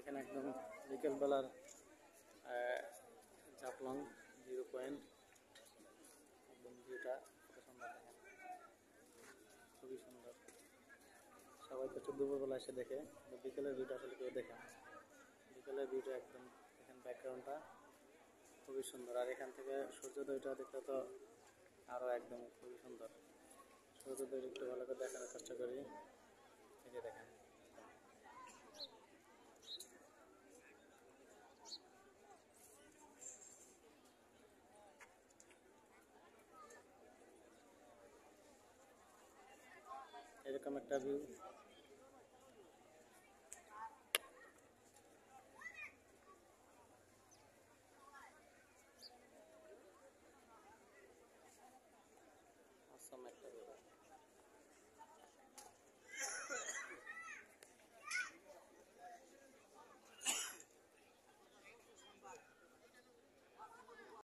এখানে একদম বিকেলবেলার Jaflong zero point, একদম ভিউটা কত সুন্দর দেখেন, খুবই সুন্দর। সবাই তো দুপুরবেলা এসে দেখে, বিকেলের ভিউটা আসলে কেউ দেখে না। বিকেলের ভিউটা একদম দেখেন, ব্যাকগ্রাউন্ডটা খুবই সুন্দর। আর এখান থেকে সূর্যোদয়টা দেখতে তো আরও একদম খুবই সুন্দর। সূর্যোদয় একটু ভালো করে দেখানোর চেষ্টা করি, এই যে দেখেন। এরকম একটা ভিউ